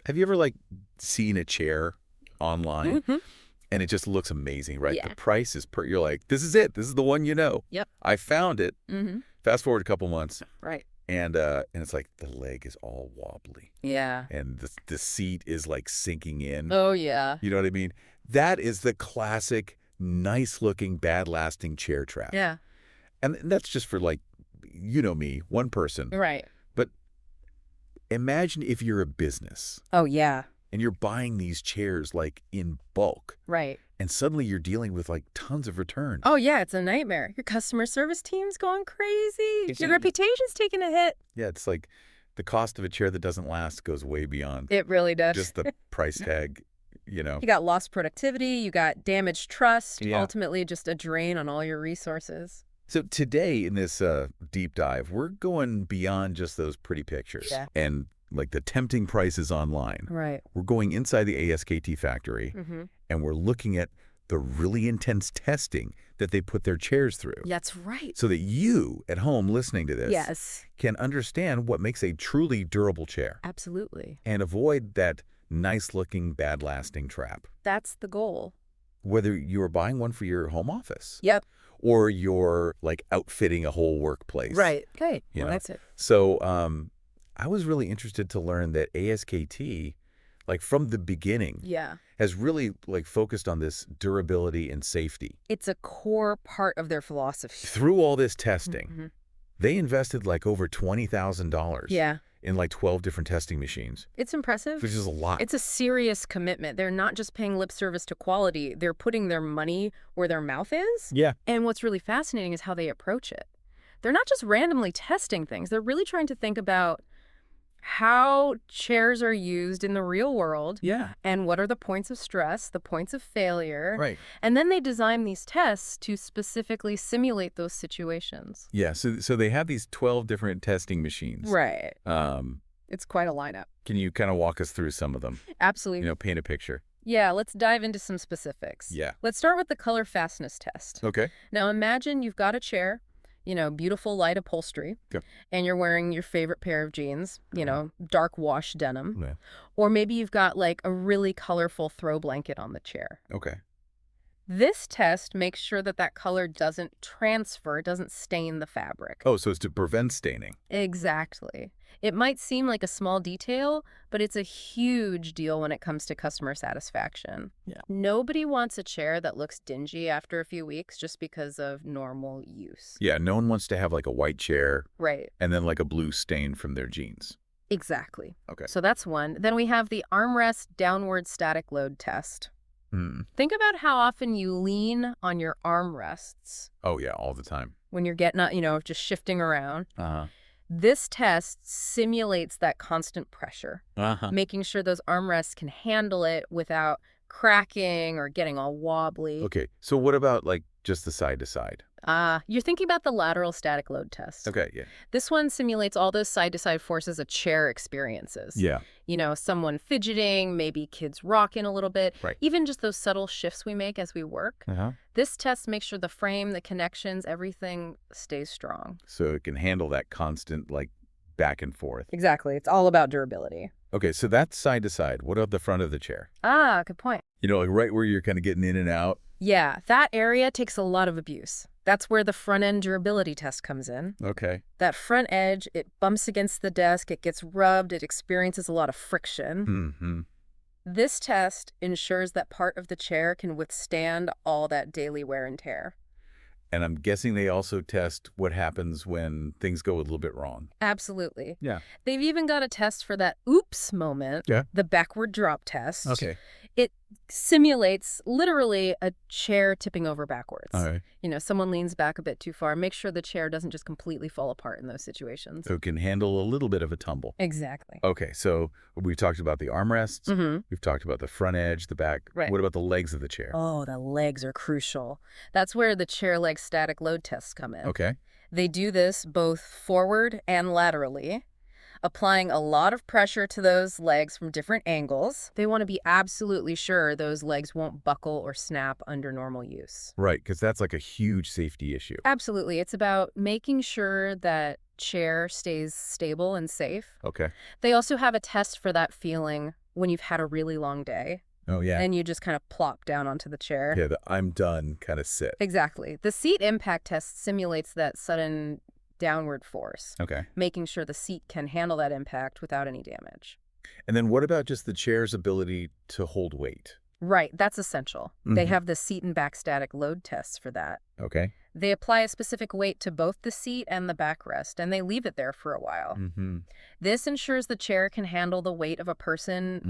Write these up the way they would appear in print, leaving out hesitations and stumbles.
Have you ever like seen a chair online Hmm. and it just looks amazing, right? Yeah. The price is you're like, this is it. This is the one you know. Yep. I found it. Hmm. Fast forward a couple months Right. and it's like the leg is all wobbly Yeah. and the seat is like sinking in. Oh, yeah. You know what I mean? That is the classic nice looking bad lasting chair trap. Yeah. And that's just for like, you know me, one person. Right. But imagine if you're a business Oh, yeah. and you're buying these chairs like in bulk Right. and suddenly you're dealing with like tons of return. Oh, yeah, it's a nightmare. Your customer service team's going crazy. Your reputation's taking a hit. Yeah, it's like the cost of a chair that doesn't last goes way beyond It really does. just the price tag, you know. You got lost productivity, you got damaged trust, Yeah. ultimately just a drain on all your resources. So today in this deep dive, we're going beyond just those pretty pictures Yeah. and like the tempting prices online. Right. We're going inside the ASKT factory Mm-hmm. and we're looking at the really intense testing that they put their chairs through. That's right. So that you at home listening to this Yes, can understand what makes a truly durable chair absolutely. and avoid that nice-looking, bad-lasting trap. That's the goal. Whether you're buying one for your home office Yep. or you're like outfitting a whole workplace. Right. Okay. You Well, know? that's it. So I was really interested to learn that ASKT, like from the beginning, Yeah. has really like focused on this durability and safety. It's a core part of their philosophy. Through all this testing, Mhm. they invested like over $20,000 Yeah. in like 12 different testing machines, It's impressive. which is a lot. It's a serious commitment. They're not just paying lip service to quality. They're putting their money where their mouth is. Yeah. And what's really fascinating is how they approach it. They're not just randomly testing things. They're really trying to think about how chairs are used in the real world Yeah. and what are the points of stress, the points of failure. Right. And then they design these tests to specifically simulate those situations. Yeah. So they have these 12 different testing machines. Right. Um, It's quite a lineup. can you kind of walk us through some of them? Absolutely. Paint a picture. Yeah, let's dive into some specifics. Yeah. Let's start with the color fastness test. Okay. Now imagine you've got a chair, beautiful light upholstery, Yep. and you're wearing your favorite pair of jeans, dark wash denim. Yeah. Or maybe you've got like a really colorful throw blanket on the chair. Okay. This test makes sure that that color doesn't transfer, doesn't stain the fabric. Oh, so it's to prevent staining. Exactly. It might seem like a small detail, but it's a huge deal when it comes to customer satisfaction. Yeah. Nobody wants a chair that looks dingy after a few weeks just because of normal use. Yeah. No one wants to have like a white chair Right. and then like a blue stain from their jeans. Exactly. Okay. So that's one. Then we have the armrest downward static load test. Hmm. Think about how often you lean on your armrests Oh, yeah. All the time. when you're getting up, just shifting around. Uh-huh. This test simulates that constant pressure, Uh-huh. making sure those armrests can handle it without cracking or getting all wobbly. Okay. So what about like just the side to side? You're thinking about the lateral static load test. Okay. Yeah. This one simulates all those side-to-side forces a chair experiences. Yeah. Someone fidgeting, maybe kids rocking a little bit, Right. even just those subtle shifts we make as we work. Uh-huh. This test makes sure the frame, the connections, everything stays strong. So it can handle that constant like back and forth. Exactly. It's all about durability. Okay. So that's side to side. What about the front of the chair? Good point. Like right where you're kind of getting in and out. Yeah, that area takes a lot of abuse. That's where the front-end durability test comes in. Okay. That front edge, it bumps against the desk, it gets rubbed, it experiences a lot of friction. Mm-hmm. This test ensures that part of the chair can withstand all that daily wear and tear. And I'm guessing they also test what happens when things go a little bit wrong. Absolutely. Yeah. They've even got a test for that oops moment, Yeah. the backward drop test. Okay. It simulates literally a chair tipping over backwards. All right. Someone leans back a bit too far. Make sure the chair doesn't just completely fall apart in those situations. So it can handle a little bit of a tumble. Exactly. Okay. So we've talked about the armrests. Mm-hmm. We've talked about the front edge, the back. Right. What about the legs of the chair? Oh, the legs are crucial. That's where the chair leg static load tests come in. Okay. They do this both forward and laterally, applying a lot of pressure to those legs from different angles. They want to be absolutely sure those legs won't buckle or snap under normal use. Right. Because that's like a huge safety issue. Absolutely. It's about making sure that chair stays stable and safe. Okay. They also have a test for that feeling when you've had a really long day Oh, yeah. and you just kind of plop down onto the chair. Yeah, the I'm done kind of sit. Exactly. The seat impact test simulates that sudden downward force, Okay. making sure the seat can handle that impact without any damage. And then what about just the chair's ability to hold weight? Right, that's essential. They Mhm. have the seat and back static load tests for that. Okay. They apply a specific weight to both the seat and the backrest, and they leave it there for a while. Mm-hmm. This ensures the chair can handle the weight of a person,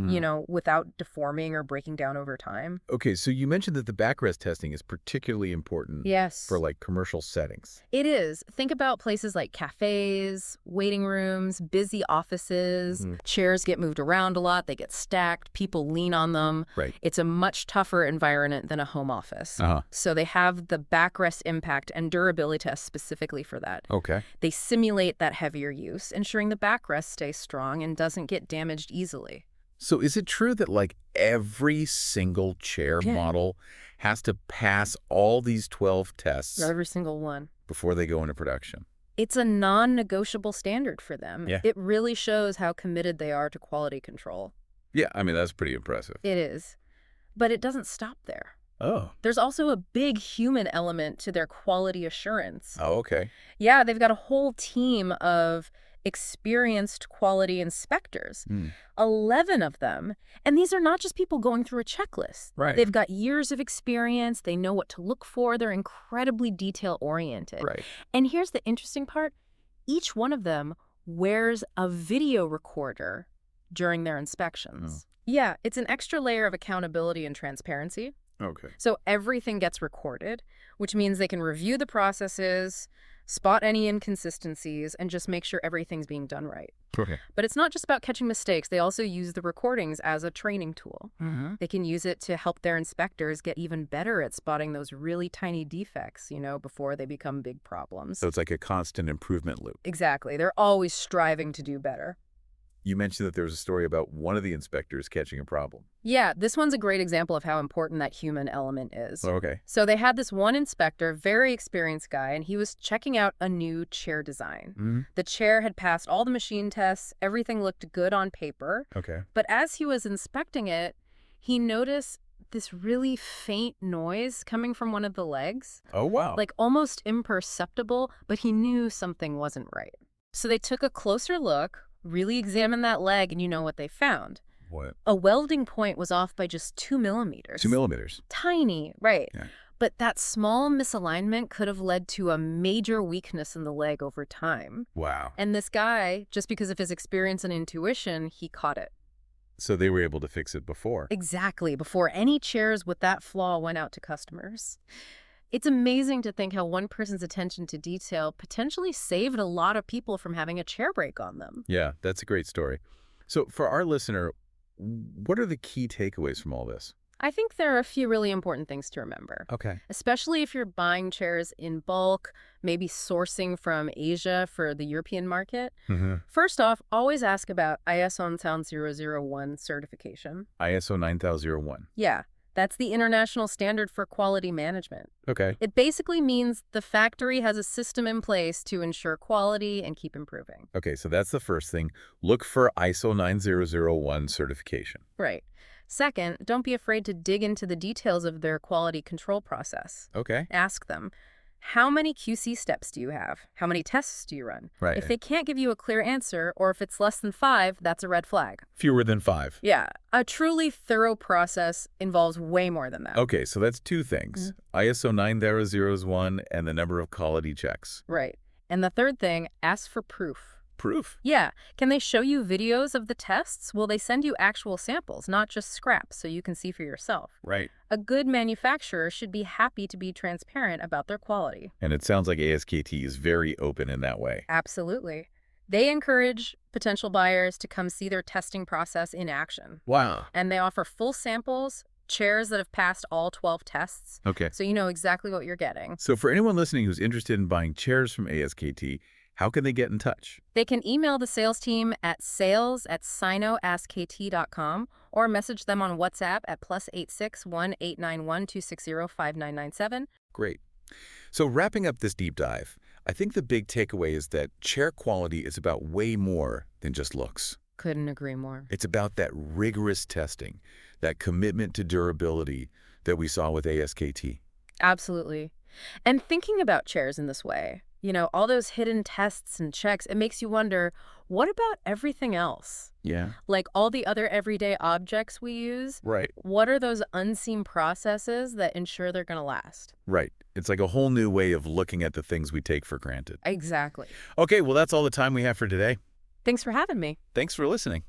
without deforming or breaking down over time. Okay, so you mentioned that the backrest testing is particularly important Yes. for like commercial settings. It is. Think about places like cafes, waiting rooms, busy offices. Mhm. Chairs get moved around a lot. They get stacked. People lean on them. Right. It's a much tougher environment than a home office. Uh-huh. So they have the backrest impact and durability tests specifically for that. Okay. They simulate that heavier use, ensuring the backrest stays strong and doesn't get damaged easily. So is it true that like every single chair Yeah. model has to pass all these 12 tests Every single one. before they go into production? It's a non-negotiable standard for them. Yeah. It really shows how committed they are to quality control. Yeah, I mean, that's pretty impressive. It is. But it doesn't stop there. Oh. There's also a big human element to their quality assurance. Oh, okay. Yeah, they've got a whole team of experienced quality inspectors, Hmm. 11 of them. And these are not just people going through a checklist. Right. They've got years of experience. They know what to look for. They're incredibly detail-oriented. Right. And here's the interesting part. Each one of them wears a video recorder during their inspections. Yeah, it's an extra layer of accountability and transparency. Okay. So everything gets recorded, which means they can review the processes, spot any inconsistencies, and just make sure everything's being done right. Okay. But it's not just about catching mistakes. They also use the recordings as a training tool. Mm-hmm. They can use it to help their inspectors get even better at spotting those really tiny defects, before they become big problems. So it's like a constant improvement loop. Exactly. They're always striving to do better. You mentioned that there was a story about one of the inspectors catching a problem. Yeah, this one's a great example of how important that human element is. Oh, okay. So they had this one inspector, very experienced guy, and he was checking out a new chair design. Mm-hmm. The chair had passed all the machine tests, everything looked good on paper, Okay. but as he was inspecting it, he noticed this really faint noise coming from one of the legs, Oh, wow. like almost imperceptible, but he knew something wasn't right. So they took a closer look, really examined that leg, and you know what they found? What? A welding point was off by just 2 millimeters. 2 millimeters. Tiny, right. Yeah. But that small misalignment could have led to a major weakness in the leg over time. Wow. And this guy, just because of his experience and intuition, he caught it. So they were able to fix it before. Exactly, before any chairs with that flaw went out to customers. It's amazing to think how one person's attention to detail potentially saved a lot of people from having a chair break on them. Yeah, that's a great story. So for our listener, what are the key takeaways from all this? I think there are a few really important things to remember, Okay. especially if you're buying chairs in bulk, maybe sourcing from Asia for the European market. Mm-hmm. First off, always ask about ISO 9001 certification. ISO 9001. Yeah, that's the international standard for quality management. Okay. It basically means the factory has a system in place to ensure quality and keep improving. Okay, so that's the first thing. Look for ISO 9001 certification. Right. Second, don't be afraid to dig into the details of their quality control process. Okay. Ask them, how many QC steps do you have? How many tests do you run? Right. If they can't give you a clear answer, or if it's less than 5, that's a red flag. Fewer than 5. Yeah, a truly thorough process involves way more than that. Okay, so that's two things. ISO 9001 and the number of quality checks. Right. And the third thing, ask for proof. Proof. Yeah. Can they show you videos of the tests? Will they send you actual samples, not just scraps, so you can see for yourself? Right. A good manufacturer should be happy to be transparent about their quality. And it sounds like ASKT is very open in that way. Absolutely. They encourage potential buyers to come see their testing process in action. Wow. And they offer full samples, chairs that have passed all 12 tests, Okay. so you know exactly what you're getting. So for anyone listening who's interested in buying chairs from ASKT, how can they get in touch? They can email the sales team at sales@sinoaskt.com or message them on WhatsApp at +86 1891 260 5997. Great. So wrapping up this deep dive, I think the big takeaway is that chair quality is about way more than just looks. Couldn't agree more. It's about that rigorous testing, that commitment to durability that we saw with ASKT. Absolutely. And thinking about chairs in this way, all those hidden tests and checks, it makes you wonder, what about everything else? Yeah. Like all the other everyday objects we use, Right. what are those unseen processes that ensure they're going to last? Right. It's like a whole new way of looking at the things we take for granted. Exactly. Okay, well, that's all the time we have for today. Thanks for having me. Thanks for listening.